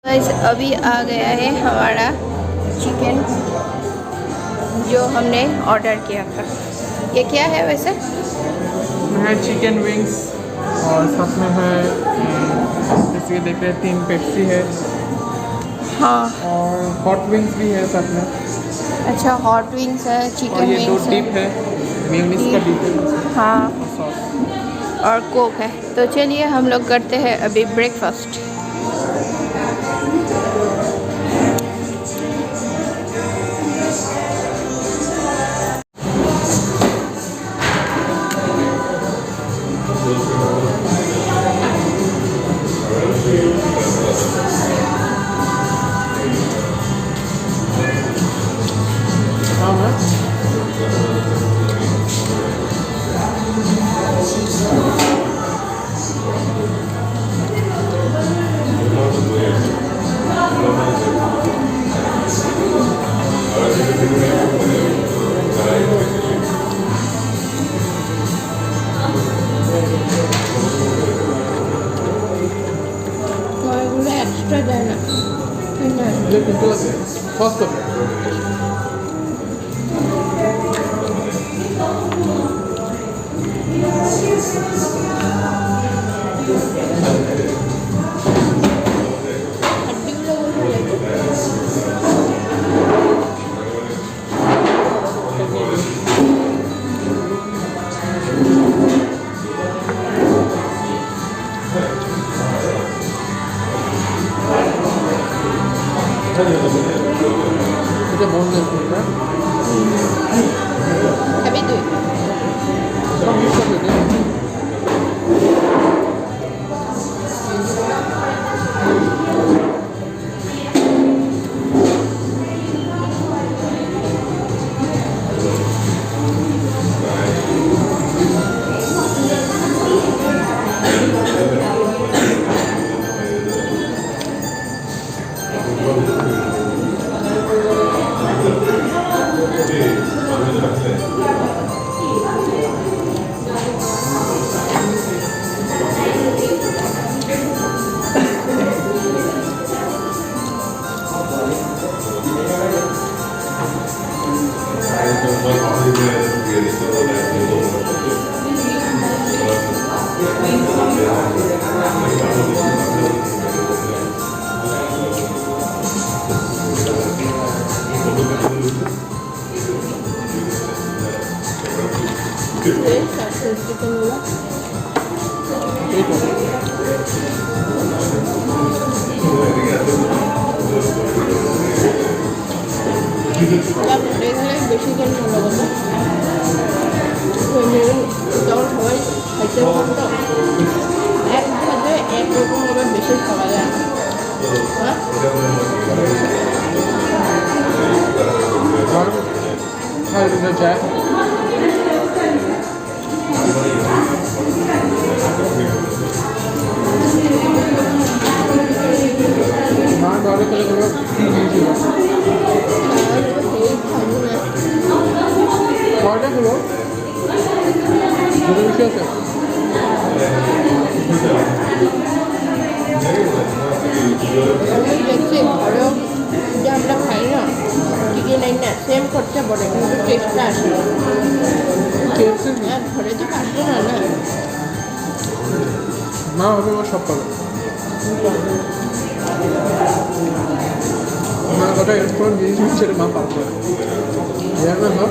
Guys अभी आ गया है हमारा चिकन जो हमने ऑर्डर किया था। ये क्या है वैसे? है चिकन विंग्स और साथ में है जैसे देख रहे हैं 3 पेप्सी है। हाँ, और हॉट विंग्स भी है साथ में। अच्छा हॉट विंग्स है, और चिकन ये 2 विंग्स डिप है, मेयोनीज का डिप है हाँ, और सॉस। और कोक है। तो चलिए हम लोग करते हैं अभी ब्रेकफास्ट। हाँ है एक्स्ट्रा जाना लेकिन तो फर्स्ट मुझे बोनलेस मिल रहा है। अभी दो इसका मिक्स कर देते हैं। বেশি করে ভালো কথা যখন সবাই খাইতে পারত এক ভাবে একরকমভাবে বেশি খাওয়া যায় না। হ্যাঁ How did you check? हाँ डॉलर के लिए कौन है लोग जो विषय से দেখছি ঘরেও যে আমরা খাই না চিকেন এই না সেম করতে পারে কিন্তু টেস্টটা আসে না। ঘরে তো পারবো না না না হবে ও সব পাবে মা কথা এরপর জিনিস ছেড়ে মা পারবে জানো না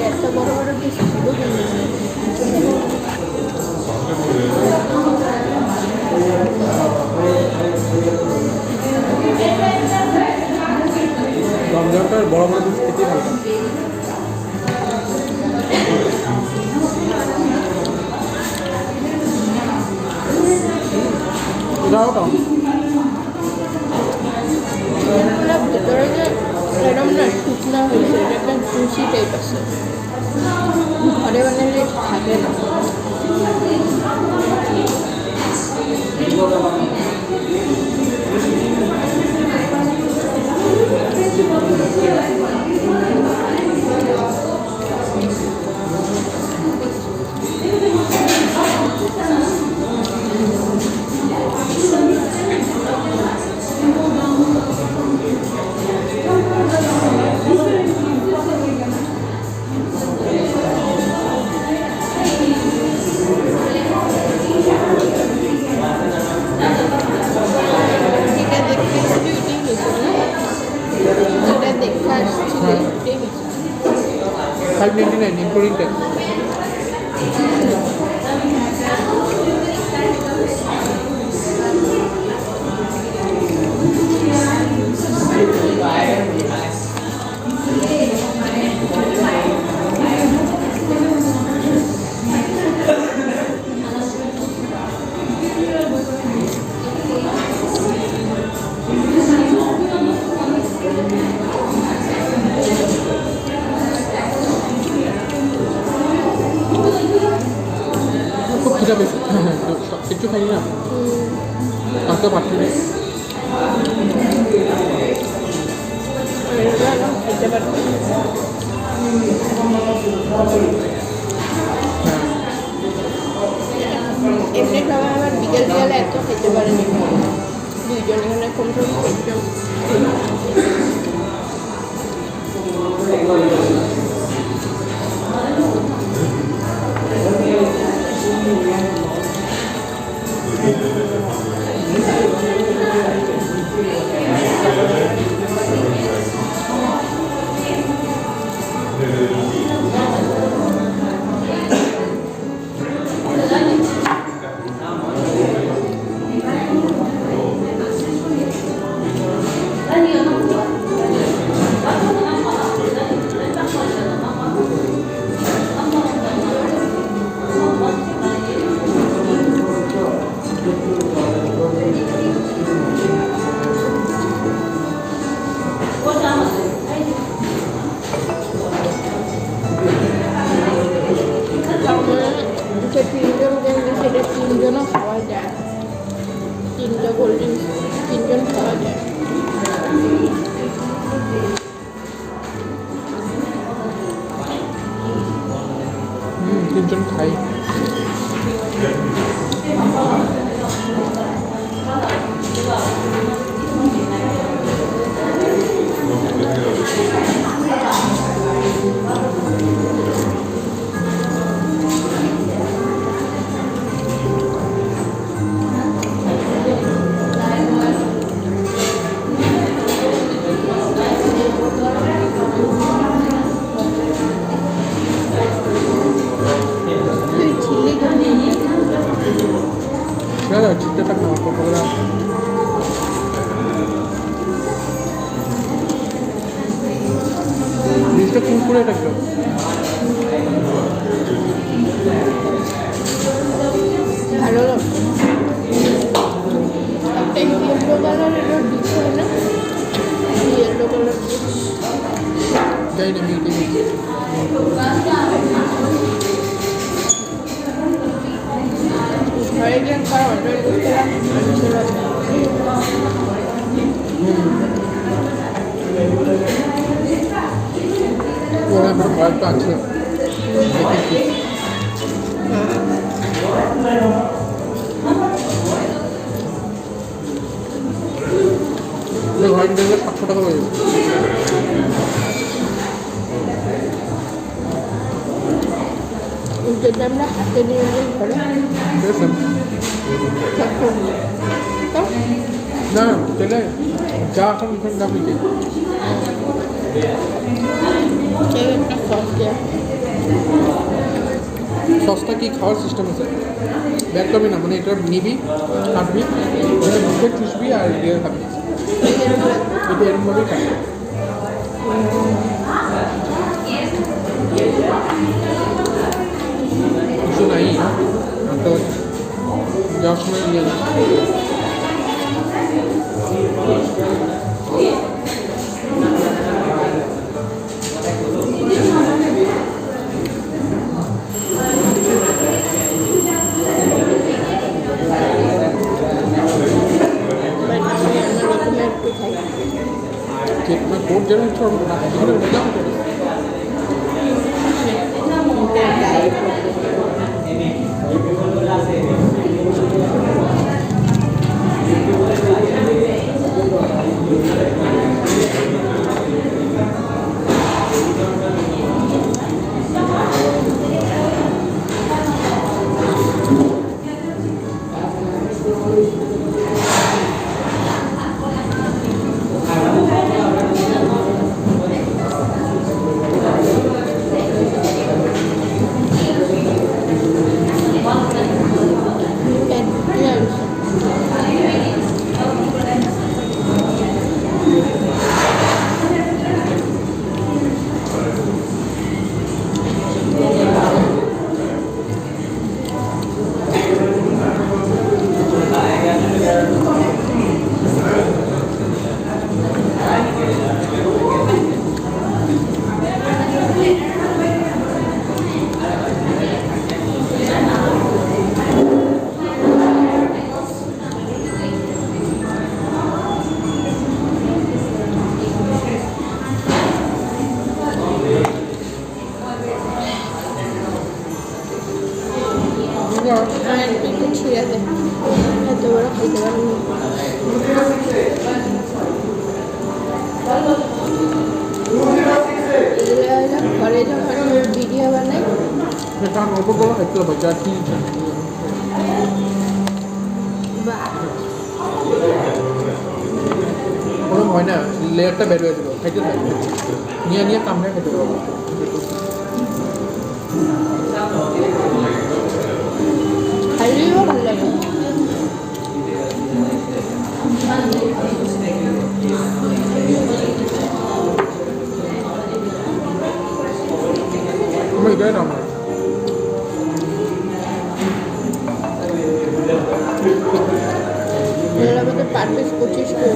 এত বড় বড় পিস ছিল রমজানটার বড় বড় জিনিস খেতেই ভালো লাগে। এটাও টক। না ভেতরে যে এরকম না শুকনা হয়েছে, এটা একটা জুসি টাইপ আছে, ঘরে বানালে থাকে না। এটা দেখতে শুধু এটাই হয়েছে না, এটা দেখে আসছি যে এটাই হয়েছে। 599 ইনক্লুডিং ট্যাক্স। খুব খিদা পেয়েছে, কিচ্ছু খাইনি না, আসতে পারছি না। খেতে পারবো এমনি সবাই আমার বিকেল বিকালে এত খেতে পারেনি, দুইজন এখানে কম সম খেয়েছিলাম। যে তিনজন গেলে সেটা তিনজনও খাওয়া যায়, তিনটা কোল্ড ড্রিঙ্কস তিনজন খাওয়া যায়। তিনজন খাই। তুই ছিলি না চিত্তে থাক না, পকোড়া জিনিসটা কুরকুরে থাকবে। ভালো লাগছে। একটা ইয়েলো কালারের ডিপ হয় না, ইয়েলো কালার যাই না মিটি ঘরে গিয়ে একবার অর্ডার করছিলাম, ওরা আমার কয়েকটা আছে দেখেছি। ঘরে দেখলে 700 টাকা হয়ে যাবে। যেটা আমরা হাতে নিয়ে যাই ঘরে দেখেছেন? না তেলে যা এখন এখন দাম নিতে একটা সস দেয়। সসটা কি খাওয়ার সিস্টেম আছে, ব্যাক করবি না, মানে এটা নিবি কাটবি এটা মুখে চুষবি আর দিয়ে খাবি, এটা এরকমভাবেই খাবি। কিছু নাই তো যাওয়ার সময় নিয়ে একটু খাই কেক না কোট যেন একটু এখানে মজা হতো একটু ছিঁড়ে দেয় এত বড় খাইতে পারিনি ঘরে যখন ভিডিও বানাই কারণ অল্প করে একটু হবে যা কি কোনো হয় না লেয়ারটা বের হয়ে যাবে খাইতে থাকবে নিয়ে নিয়ে কামড়ে খেতে পারবো খাইলেও ভালো লাগে আমার এটাই নাম এর মধ্যে পার পিস 25 করে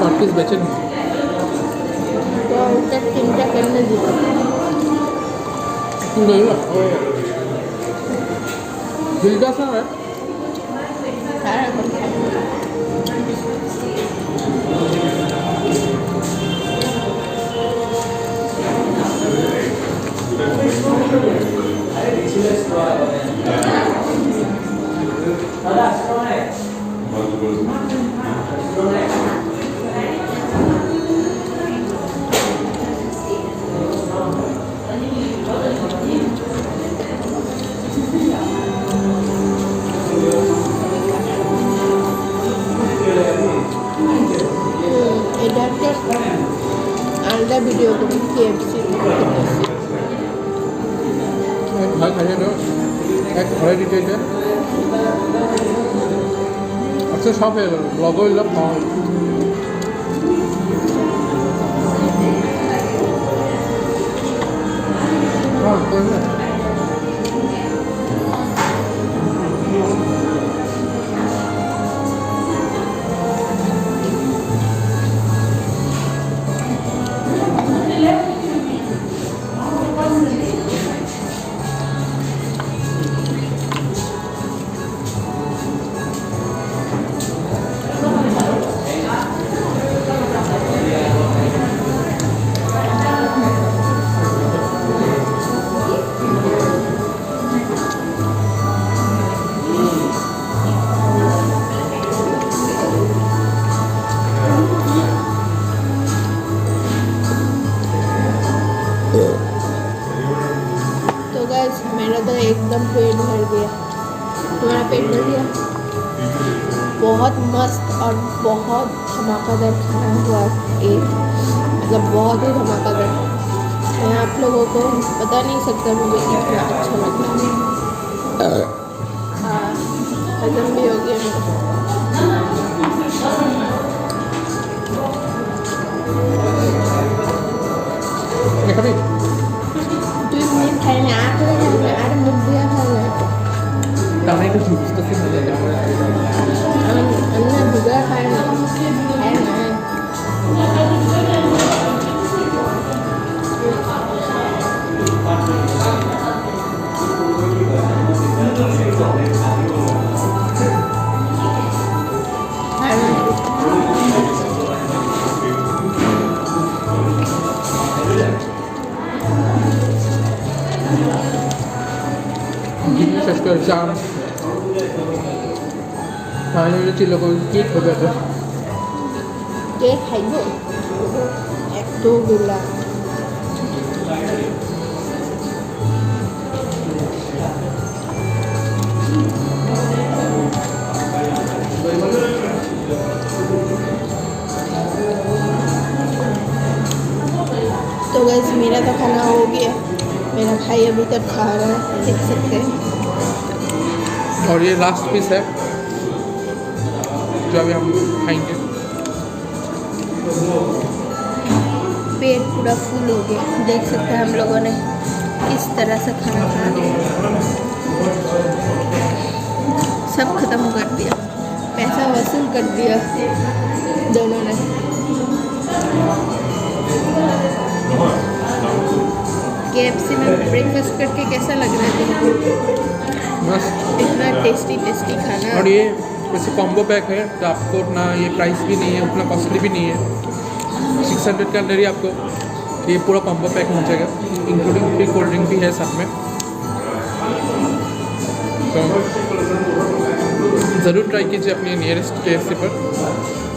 পার পিস বেছে নিই তো ওটা 3টা কেমনে দিব দিলটা আছে না আর এখন এটা একটা আলাদা ভিডিও করি KFC ভাই খাইয়ে দাও এক ঘরে দিতে এটা আচ্ছা সব হয়ে গেল ব্লগ হইলাম খাওয়া तो गाइस मेरा तो एकदम पेट भर गया तुम्हारा पेट भर गया बहुत मस्त और बहुत धमाकेदार खाना हुआ एक मतलब बहुत ही धमाकेदार मैं आप लोगों को बता नहीं सकता मुझे कितना अच्छा लगा हाँ हजम भी हो गया मेरा খাবি 2 মিনিট খাই না আর মুখ শেষ করেছি আম ফাইনালি ছিল কি হবে তো কে খাইব এতগুলা तो गाइस मेरा तो खाना हो गया मेरा भाई अभी तक खा रहा है देख सकते हैं और ये लास्ट पीस है जो अभी हम खाएंगे पेट पूरा फुल हो गया देख सकते हैं हम लोगों ने किस तरह से खाना खाया सब खत्म कर दिया पैसा वसूल कर दिया दोनों ने KFC में ब्रेकफास्ट करके कैसा लग रहा है तुमको बस इतना टेस्टी टेस्टी खाना और ये वैसे कॉम्बो पैक है तो आपको उतना ये प्राइस भी नहीं है उतना कॉस्टली भी नहीं है 600 के अंदर ही आपको ये पूरा कॉम्बो पैक मिल जाएगा इंक्लूडिंग फ्री कोल्ड ड्रिंक भी है साथ में तो ज़रूर ट्राई कीजिए अपने नियरेस्ट KFC पर